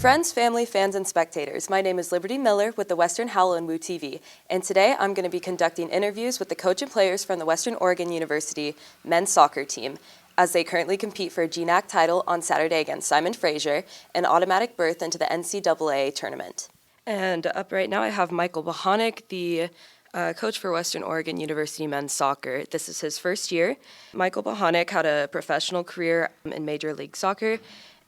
Friends, family, fans, and spectators, my name is Liberty Miller with the Western Howell & Woo TV, and today I'm going to be conducting interviews with the coach and players from the Western Oregon University men's soccer team as they currently compete for a GNAC title on Saturday against Simon Fraser, an automatic berth into the NCAA tournament. And up right now I have Michael Behonick, the coach for Western Oregon University men's soccer. This is his first year. Michael Behonick had a professional career in Major League Soccer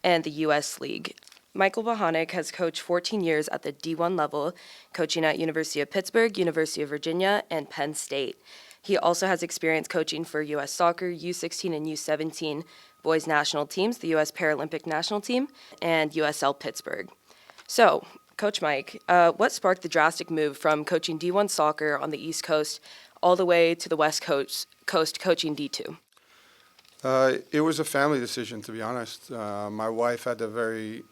and the U.S. League. Michael Behonick has coached 14 years at the D1 level, coaching at University of Pittsburgh, University of Virginia, and Penn State. He also has experience coaching for U.S. Soccer, U16 and U17 boys national teams, the U.S. Paralympic national team, and USL Pittsburgh. So, Coach Mike, what sparked the drastic move from coaching D1 soccer on the East Coast all the way to the West Coast coaching D2? It was a family decision, to be honest. My wife had the very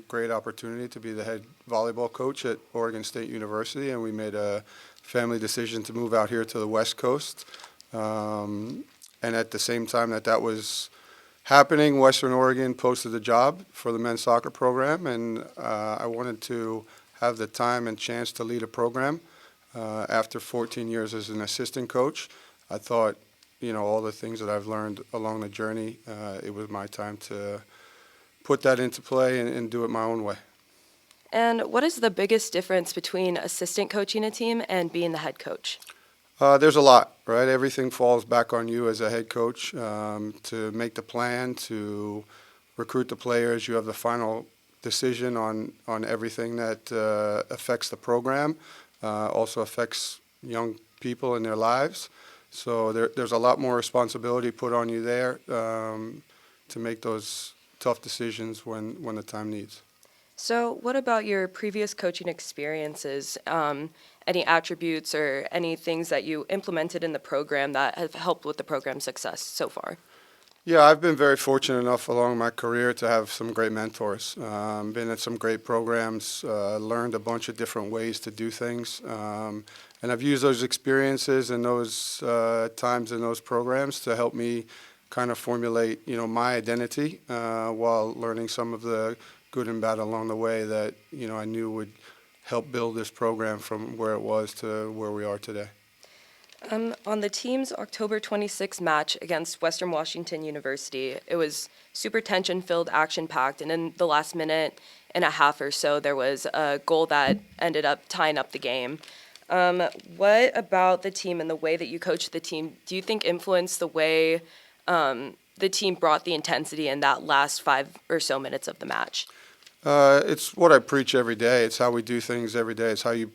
great opportunity to be the head volleyball coach at Oregon State University, and we made a family decision to move out here to the West Coast. And at the same time that was happening, Western Oregon posted a job for the men's soccer program, and I wanted to have the time and chance to lead a program. After 14 years as an assistant coach, I thought, all the things that I've learned along the journey, it was my time to put that into play and do it my own way. And what is the biggest difference between assistant coaching a team and being the head coach? There's a lot, right? Everything falls back on you as a head coach to make the plan, to recruit the players. You have the final decision on everything that affects the program, also affects young people in their lives. So there's a lot more responsibility put on you there to make those tough decisions when the time needs. So what about your previous coaching experiences? Any attributes or any things that you implemented in the program that have helped with the program's success so far? Yeah, I've been very fortunate enough along my career to have some great mentors. Been at some great programs, learned a bunch of different ways to do things. And I've used those experiences and those times in those programs to help me kind of formulate, my identity while learning some of the good and bad along the way that, I knew would help build this program from where it was to where we are today. On the team's October 26th match against Western Washington University, it was super tension-filled, action-packed, and in the last minute and a half or so, there was a goal that ended up tying up the game. What about the team and the way that you coached the team do you think influenced the way the team brought the intensity in that last 5 or so minutes of the match? It's what I preach every day. It's how we do things every day. It's how you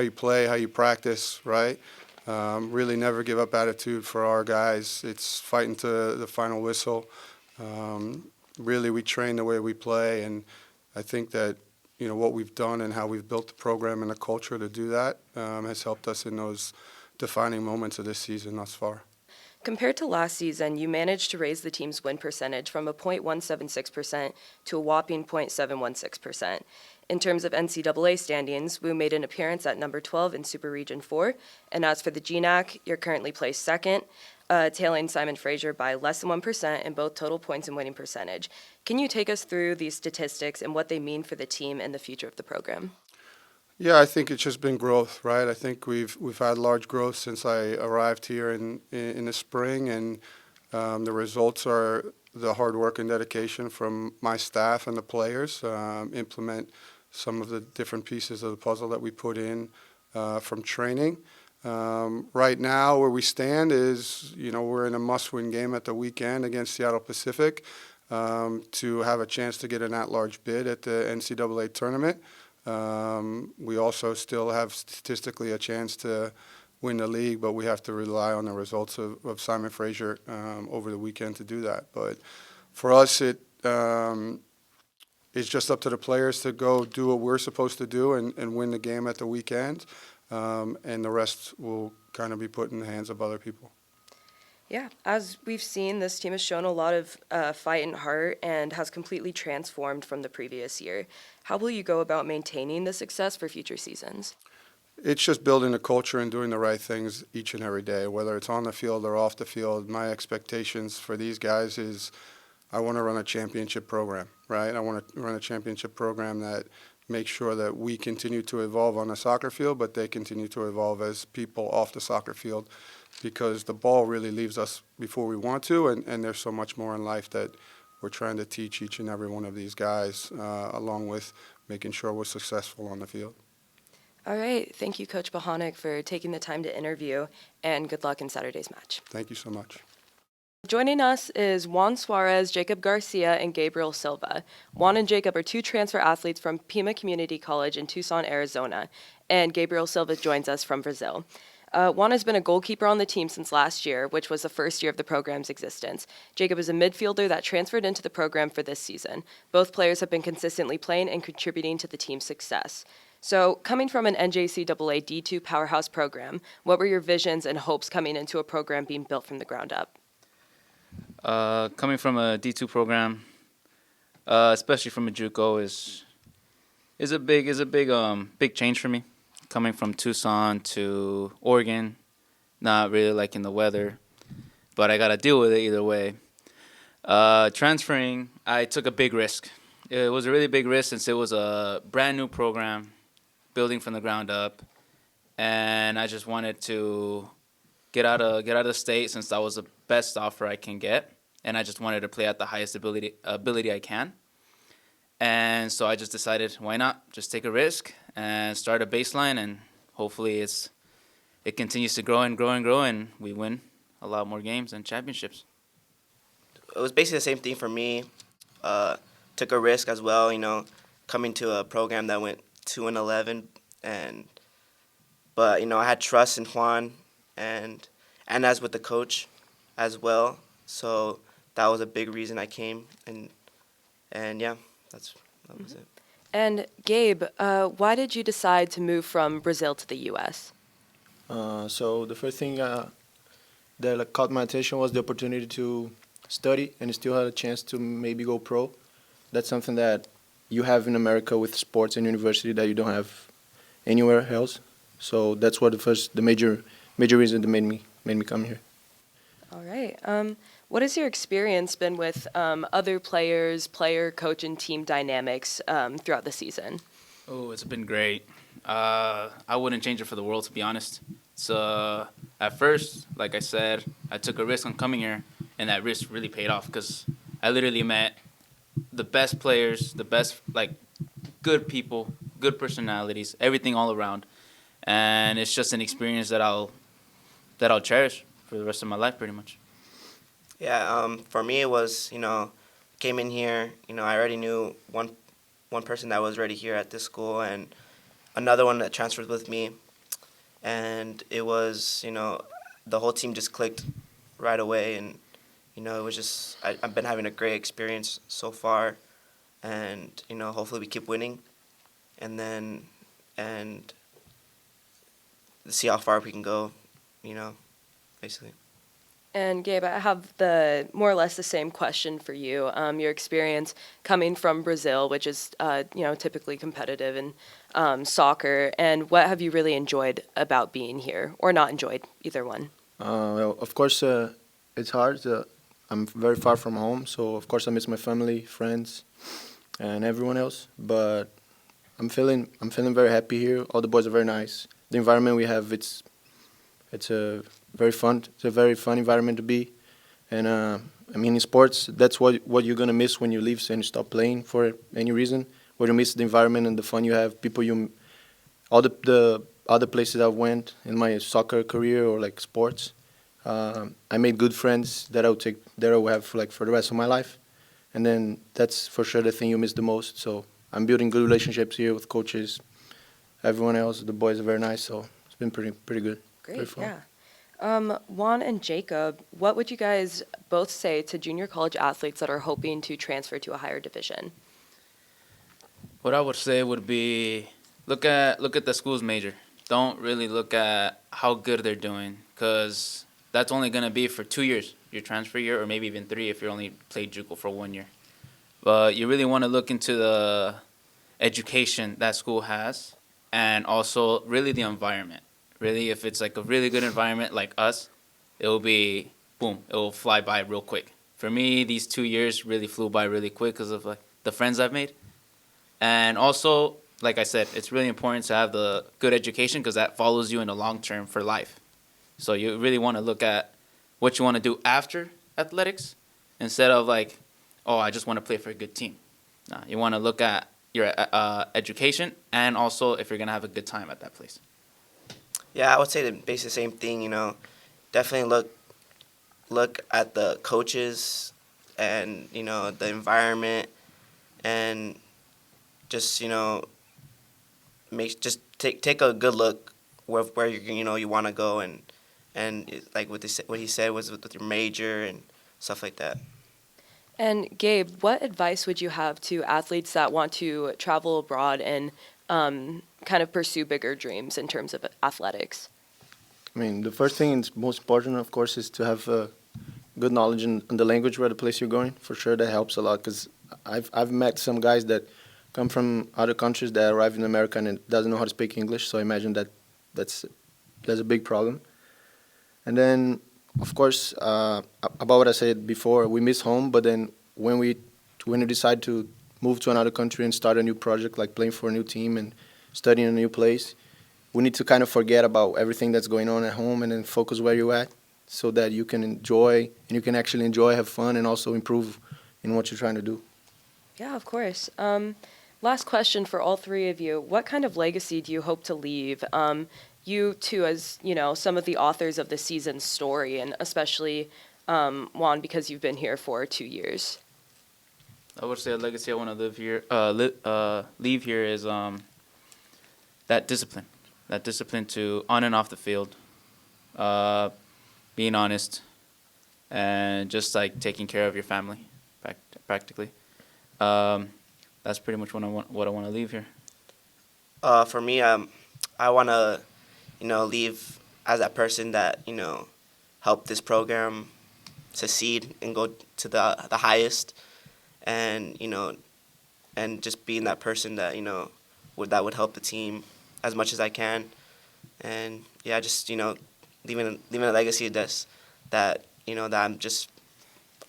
play, how you practice, right? Really never give up attitude for our guys. It's fighting to the final whistle. Really, we train the way we play, and I think that what we've done and how we've built the program and the culture to do that has helped us in those defining moments of this season thus far. Compared to last season, you managed to raise the team's win percentage from a .176% to a whopping .716%. In terms of NCAA standings, Woo made an appearance at number 12 in Super Region 4, and as for the GNAC, you're currently placed second, tailing Simon Fraser by less than 1% in both total points and winning percentage. Can you take us through these statistics and what they mean for the team and the future of the program? Yeah, I think it's just been growth, right? I think we've had large growth since I arrived here in the spring, and the results are the hard work and dedication from my staff and the players. Implement some of the different pieces of the puzzle that we put in from training. Right now, where we stand is, we're in a must-win game at the weekend against Seattle Pacific to have a chance to get an at-large bid at the NCAA tournament. We also still have statistically a chance to win the league, but we have to rely on the results of Simon Fraser over the weekend to do that. But for us, it's just up to the players to go do what we're supposed to do and win the game at the weekend, and the rest will kind of be put in the hands of other people. Yeah, as we've seen, this team has shown a lot of fight and heart and has completely transformed from the previous year. How will you go about maintaining the success for future seasons? It's just building a culture and doing the right things each and every day, whether it's on the field or off the field. My expectations for these guys is I want to run a championship program, right? I want to run a championship program that makes sure that we continue to evolve on the soccer field, but they continue to evolve as people off the soccer field, because the ball really leaves us before we want to, and there's so much more in life that we're trying to teach each and every one of these guys, along with making sure we're successful on the field. All right. Thank you, Coach Behonick, for taking the time to interview, and good luck in Saturday's match. Thank you so much. Joining us is Juan Suarez, Jacob Garcia, and Gabriel Silva. Juan and Jacob are two transfer athletes from Pima Community College in Tucson, Arizona, and Gabriel Silva joins us from Brazil. Juan has been a goalkeeper on the team since last year, which was the first year of the program's existence. Jacob is a midfielder that transferred into the program for this season. Both players have been consistently playing and contributing to the team's success. So, coming from an NJCAA D2 powerhouse program, what were your visions and hopes coming into a program being built from the ground up? Coming from a D2 program, especially from a JUCO, is a big change for me. Coming from Tucson to Oregon, not really liking the weather, but I got to deal with it either way. Transferring, I took a big risk. It was a really big risk since it was a brand new program, building from the ground up, and I just wanted to get out of the state since that was the best offer I can get, and I just wanted to play at the highest ability I can. And so I just decided, why not just take a risk and start a baseline, and hopefully it continues to grow and grow and grow, and we win a lot more games and championships. It was basically the same thing for me. Took a risk as well, coming to a program that went 2-11, but I had trust in Juan and as with the coach as well. So that was a big reason I came, and yeah, that was it. And Gabe, why did you decide to move from Brazil to the U.S.? So the first thing that caught my attention was the opportunity to study and still had a chance to maybe go pro. That's something that you have in America with sports and university that you don't have anywhere else. So that's what the major reason that made me come here. All right. What has your experience been with other players, player, coach, and team dynamics throughout the season? Oh, it's been great. I wouldn't change it for the world, to be honest. So at first, like I said, I took a risk on coming here, and that risk really paid off because I literally met the best players, the best, good people, good personalities, everything all around. And it's just an experience that I'll cherish for the rest of my life, pretty much. Yeah, for me it was, came in here, I already knew one person that was already here at this school and another one that transferred with me. And it was, the whole team just clicked right away, and, it was just, I've been having a great experience so far, and, hopefully we keep winning, and see how far we can go, basically. And Gabe, I have the more or less the same question for you. Your experience coming from Brazil, which is typically competitive in soccer, and what have you really enjoyed about being here, or not enjoyed, either one? Well, of course, it's hard. I'm very far from home, so of course I miss my family, friends, and everyone else. But I'm feeling very happy here. All the boys are very nice. The environment we have, it's a very fun. It's a very fun environment to be, and in sports, that's what you're gonna miss when you leave and you stop playing for any reason. Where you miss the environment and the fun you have, all the other places I went in my soccer career or sports, I made good friends that I will have for the rest of my life, and then that's for sure the thing you miss the most. So I'm building good relationships here with coaches, everyone else. The boys are very nice, so it's been pretty good. Great, yeah. Juan and Jacob, what would you guys both say to junior college athletes that are hoping to transfer to a higher division? What I would say would be look at the school's major. Don't really look at how good they're doing, because that's only going to be for 2 years, your transfer year, or maybe even 3 if you only played JUCO for 1 year. But you really want to look into the education that school has, and also really the environment. Really, if it's a really good environment like us, it will be, boom, it will fly by real quick. for me, these 2 years really flew by really quick because of like the friends I've made. And also, like I said, it's really important to have the good education because that follows you in the long term for life. So you really want to look at what you want to do after athletics instead of like, oh, I just want to play for a good team. Nah, you want to look at your education and also if you're going to have a good time at that place. Yeah, I would say basically the same thing. Definitely look at the coaches and the environment, and just take a good look where you want to go, and like what he said was with your major and stuff like that. And Gabe, what advice would you have to athletes that want to travel abroad and kind of pursue bigger dreams in terms of athletics? I mean, the first thing and most important, of course, is to have good knowledge in the language where the place you're going. For sure, that helps a lot because I've met some guys that come from other countries that arrive in America and doesn't know how to speak English. So I imagine that's a big problem. And then, of course, about what I said before, we miss home. But then when we decide to move to another country and start a new project, like playing for a new team and studying in a new place, we need to kind of forget about everything that's going on at home and then focus where you're at so that you can enjoy, and you can actually enjoy, have fun, and also improve in what you're trying to do. Yeah, of course. Last question for all three of you. What kind of legacy do you hope to leave? You two, as some of the authors of the season's story, and especially Juan, because you've been here for 2 years. I would say a legacy I want to leave here is that discipline to on and off the field, being honest, and just like taking care of your family, practically. That's pretty much what I want to leave here. For me, I want to leave as that person that helped this program succeed and go to the highest, and and just being that person that that would help the team as much as I can, and yeah, just leaving a legacy that that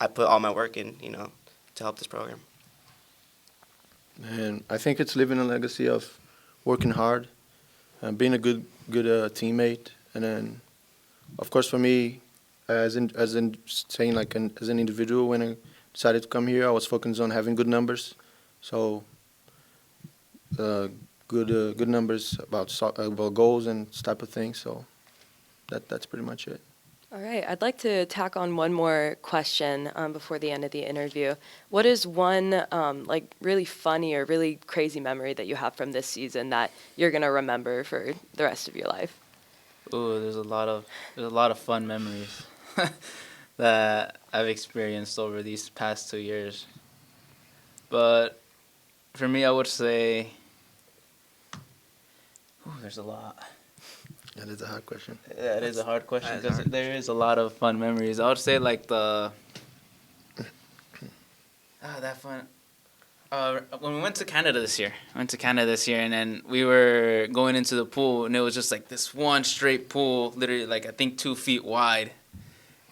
I put all my work in to help this program. And I think it's leaving a legacy of working hard, being a good teammate, and then, of course, for me, as in saying like as an individual, when I decided to come here, I was focused on having good numbers, so good numbers about goals and type of things. So that's pretty much it. All right, I'd like to tack on one more question before the end of the interview. What is one really funny or really crazy memory that you have from this season that you're gonna remember for the rest of your life? Ooh, there's a lot of fun memories that I've experienced over these past 2 years. But for me, I would say, there's a lot. That is a hard question. Yeah, it is a hard question because there is a lot of fun memories. I would say like that fun. When we went to Canada this year, and then we were going into the pool, and it was just like this one straight pool, literally like I think 2 feet wide,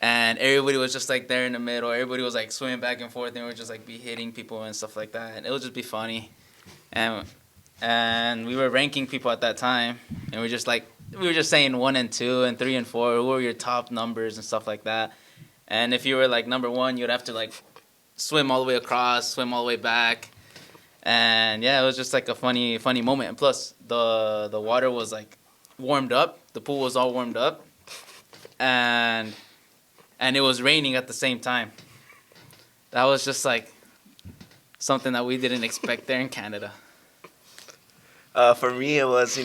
and everybody was just like there in the middle. Everybody was like swimming back and forth, and we would just like be hitting people and stuff like that, and it would just be funny, and we were ranking people at that time, and we were just saying 1 and 2 and 3 and 4, who were your top numbers and stuff like that, and if you were like number 1, you'd have to like swim all the way across, swim all the way back, and yeah, it was just like a funny moment. And plus, the water was like warmed up, the pool was all warmed up, and it was raining at the same time. That was just like something that we didn't expect there in Canada. For me, it was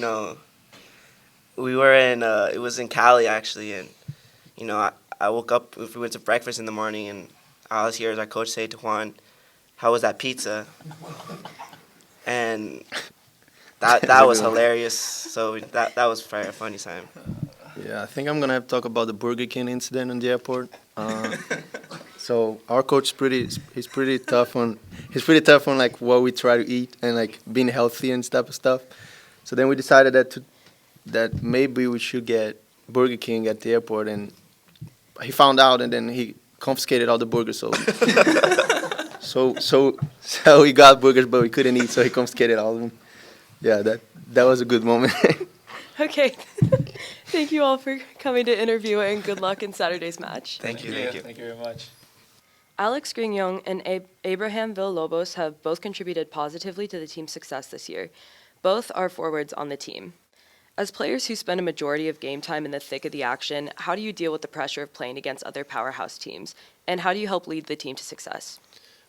we were it was in Cali actually, and I woke up. We went to breakfast in the morning, and I was here as our coach say to Juan, "How was that pizza?" And that was hilarious. So that was a funny time. Yeah, I think I'm gonna have to talk about the Burger King incident in the airport. So our coach he's pretty tough on like what we try to eat and like being healthy and type of stuff. So then we decided that maybe we should get Burger King at the airport, and he found out, and then he confiscated all the burgers. So we got burgers, but we couldn't eat, so he confiscated all of them. Yeah, that was a good moment. Okay. Thank you all for coming to interview, and good luck in Saturday's match. Thank you. Thank you very much. Alex Grignon and Abrahamville Lobos have both contributed positively to the team's success this year. Both are forwards on the team. As players who spend a majority of game time in the thick of the action, how do you deal with the pressure of playing against other powerhouse teams? And how do you help lead the team to success?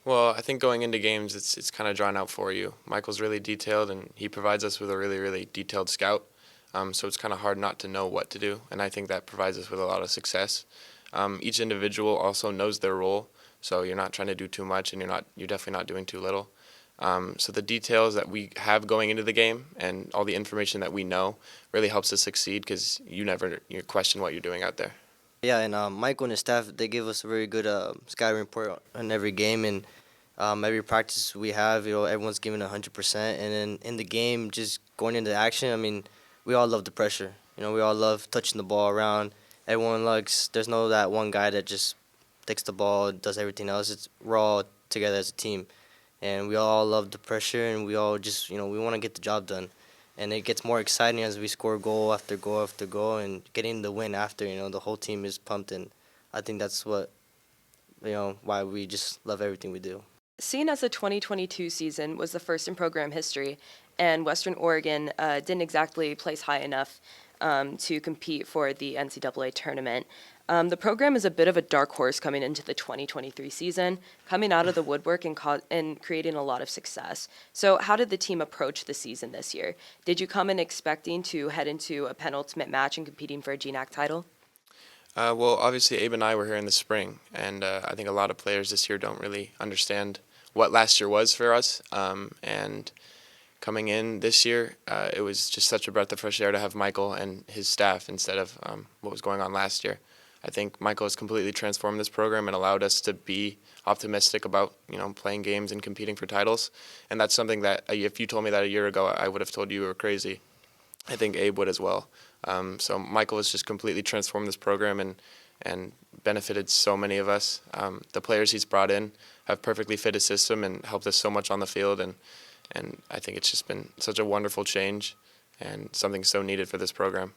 Well, I think going into games, it's kind of drawn out for you. Michael's really detailed, and he provides us with a really, really detailed scout. So it's kind of hard not to know what to do, and I think that provides us with a lot of success. Each individual also knows their role, so you're not trying to do too much, and you're definitely not doing too little. So the details that we have going into the game and all the information that we know really helps us succeed because you question what you're doing out there. Yeah, and Michael and his staff, they give us a very good scouting report on every game, and every practice we have, everyone's giving 100%. And then in the game, just going into action, I mean, we all love the pressure. We all love touching the ball around. Everyone likes, there's no that one guy that just takes the ball, does everything else. We're all together as a team. And we all love the pressure, and we all just, we want to get the job done. And it gets more exciting as we score goal after goal after goal, and getting the win after, the whole team is pumped. And I think that's what, why we just love everything we do. Seeing as the 2022 season was the first in program history, and Western Oregon didn't exactly place high enough to compete for the NCAA tournament, the program is a bit of a dark horse coming into the 2023 season, coming out of the woodwork and creating a lot of success. So how did the team approach the season this year? Did you come in expecting to head into a penultimate match and competing for a GNAC title? Well, obviously, Abe and I were here in the spring, and I think a lot of players this year don't really understand what last year was for us. And coming in this year, it was just such a breath of fresh air to have Michael and his staff instead of what was going on last year. I think Michael has completely transformed this program and allowed us to be optimistic about playing games and competing for titles. And that's something that if you told me that a year ago, I would have told you were crazy. I think Abe would as well. So Michael has just completely transformed this program and benefited so many of us. The players he's brought in have perfectly fit his system and helped us so much on the field. And I think it's just been such a wonderful change and something so needed for this program.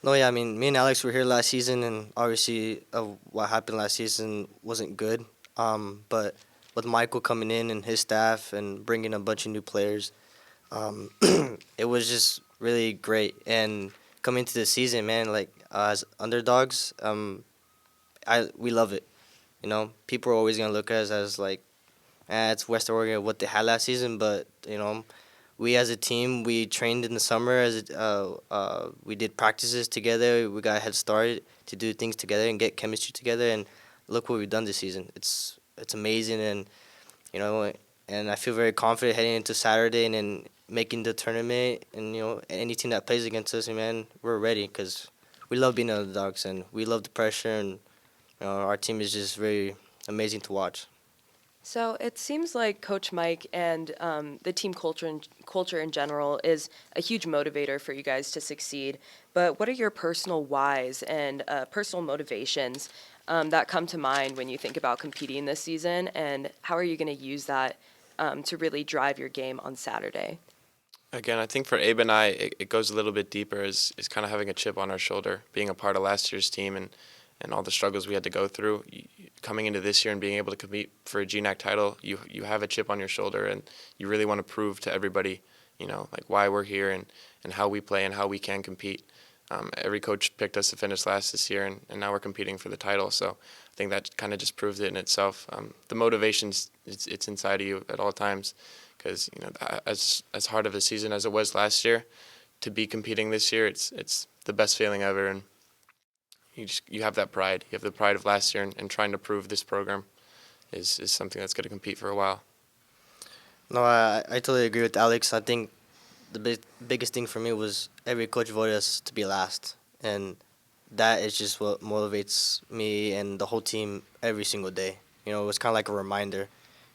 No, yeah, I mean, me and Alex were here last season, and obviously what happened last season wasn't good. But with Michael coming in and his staff and bringing a bunch of new players, it was just really great. And coming into the season, man, like as underdogs, we love it. People are always gonna look at us as like, it's Western Oregon what they had last season, but we as a team, we trained in the summer. We did practices together. We got a head start to do things together and get chemistry together. And look what we've done this season. It's amazing, and and I feel very confident heading into Saturday and then making the tournament. And any team that plays against us, man, we're ready because we love being underdogs and we love the pressure. And our team is just very amazing to watch. So it seems like Coach Mike and the team culture in general is a huge motivator for you guys to succeed. But what are your personal whys and personal motivations that come to mind when you think about competing this season? And how are you going to use that to really drive your game on Saturday? Again, I think for Abe and I, it goes a little bit deeper is kind of having a chip on our shoulder, being a part of last year's team and all the struggles we had to go through. Coming into this year and being able to compete for a GNAC title, you have a chip on your shoulder, and you really want to prove to everybody, like why we're here and how we play and how we can compete. Every coach picked us to finish last this year, and now we're competing for the title. So I think that kind of just proves it in itself. The motivation's it's inside of you at all times, because as hard of a season as it was last year, to be competing this year, it's the best feeling ever, and you have that pride. You have the pride of last year, and trying to prove this program is something that's going to compete for a while. No, I totally agree with Alex. I think the biggest thing for me was every coach voted us to be last, and that is just what motivates me and the whole team every single day. It was kind of like a reminder,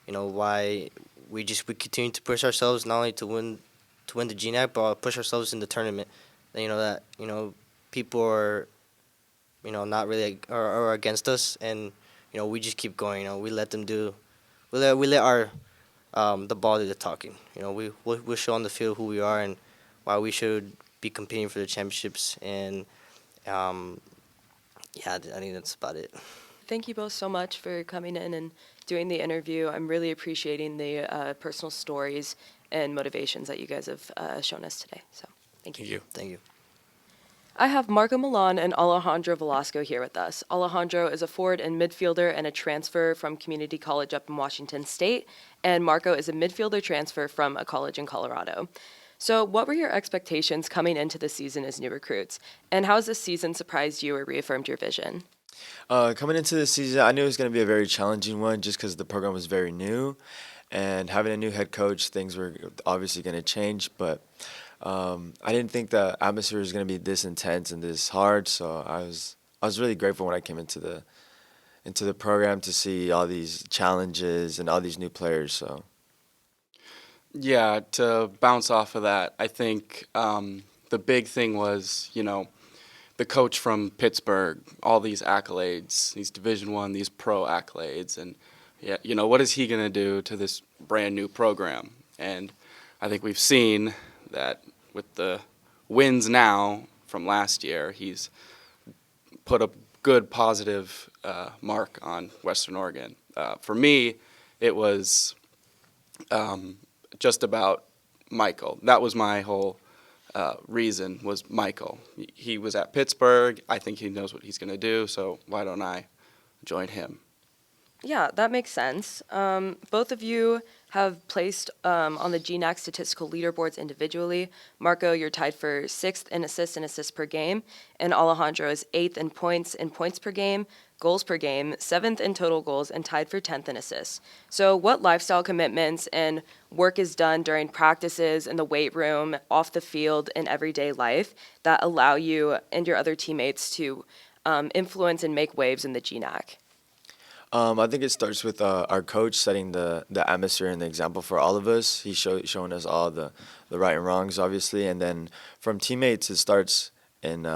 why we continue to push ourselves not only to win the GNAC, but push ourselves in the tournament. That people are not really or against us, and we just keep going. We let them do, we let our the ball do the talking. We'll show on the field who we are and why we should be competing for the championships. And yeah, I think that's about it. Thank you both so much for coming in and doing the interview. I'm really appreciating the personal stories and motivations that you guys have shown us today. So thank you. Thank you. Thank you. I have Marco Milan and Alejandro Velasco here with us. Alejandro is a forward and midfielder and a transfer from community college up in Washington State, and Marco is a midfielder transfer from a college in Colorado. So what were your expectations coming into the season as new recruits, and how has this season surprised you or reaffirmed your vision? Coming into the season, I knew it was going to be a very challenging one just because the program was very new, and having a new head coach, things were obviously going to change. But I didn't think the atmosphere was going to be this intense and this hard. So I was really grateful when I came into the program to see all these challenges and all these new players. So Yeah, to bounce off of that, I think the big thing was, the coach from Pittsburgh, all these accolades, these Division I, these pro accolades, and yeah, what is he going to do to this brand new program? And I think we've seen that with the wins now from last year, he's put a good positive mark on Western Oregon. For me, it was just about Michael. That was my whole reason, was Michael. He was at Pittsburgh. I think he knows what he's going to do, so why don't I join him? Yeah, that makes sense. Both of you have placed on the GNAC statistical leaderboards individually. Marco, you're tied for 6th in assists per game, and Alejandro is 8th in points per game, goals per game, 7th in total goals, and tied for 10th in assists. So what lifestyle commitments and work is done during practices, in the weight room, off the field, in everyday life that allow you and your other teammates to influence and make waves in the GNAC? I think it starts with our coach setting the atmosphere and the example for all of us. He's showing us all the right and wrongs, obviously, and then from teammates, it starts in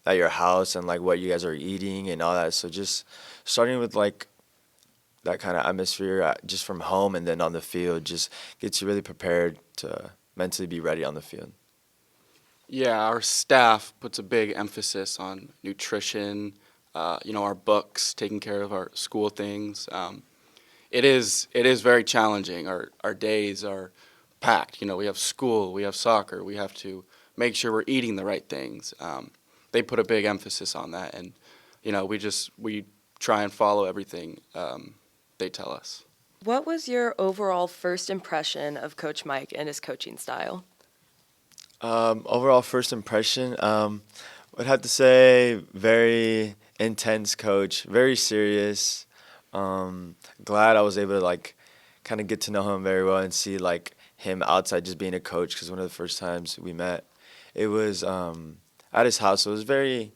at your house and like what you guys are eating and all that. So just starting with like that kind of atmosphere just from home and then on the field just gets you really prepared to mentally be ready on the field. Yeah, our staff puts a big emphasis on nutrition, our books, taking care of our school things. It is very challenging. Our days are packed. We have school, we have soccer, we have to make sure we're eating the right things. They put a big emphasis on that, and we try and follow everything they tell us. What was your overall first impression of Coach Mike and his coaching style? Overall first impression, I'd have to say very intense coach, very serious. Glad I was able to kind of get to know him very well and see him outside just being a coach, because one of the first times we met, it was at his house. So it was very,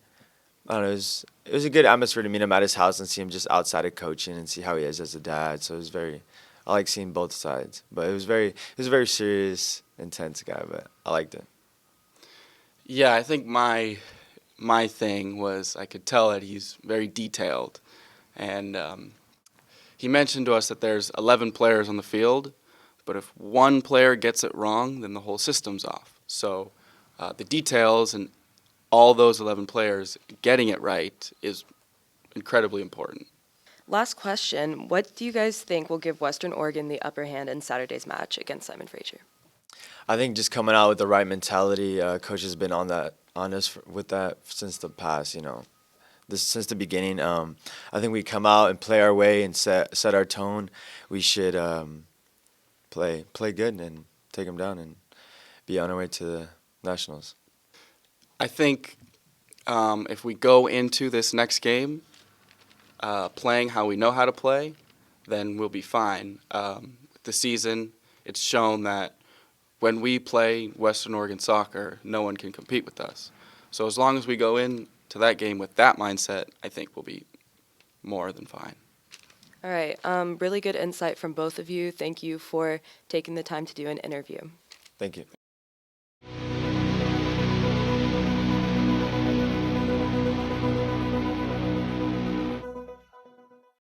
I don't know, it was a good atmosphere to meet him at his house and see him just outside of coaching and see how he is as a dad. So it was I like seeing both sides, but he was a very serious, intense guy, but I liked it. Yeah, I think my thing was I could tell that he's very detailed, and he mentioned to us that there's 11 players on the field, but if one player gets it wrong, then the whole system's off. So the details and all those 11 players getting it right is incredibly important. Last question. What do you guys think will give Western Oregon the upper hand in Saturday's match against Simon Fraser? I think just coming out with the right mentality. Coach has been on us with that since the past, since the beginning. I think we come out and play our way and set our tone. We should play good and take them down and be on our way to the Nationals. I think if we go into this next game playing how we know how to play, then we'll be fine. The season, it's shown that when we play Western Oregon soccer, no one can compete with us. So as long as we go into that game with that mindset, I think we'll be more than fine. All right. Really good insight from both of you. Thank you for taking the time to do an interview. Thank you.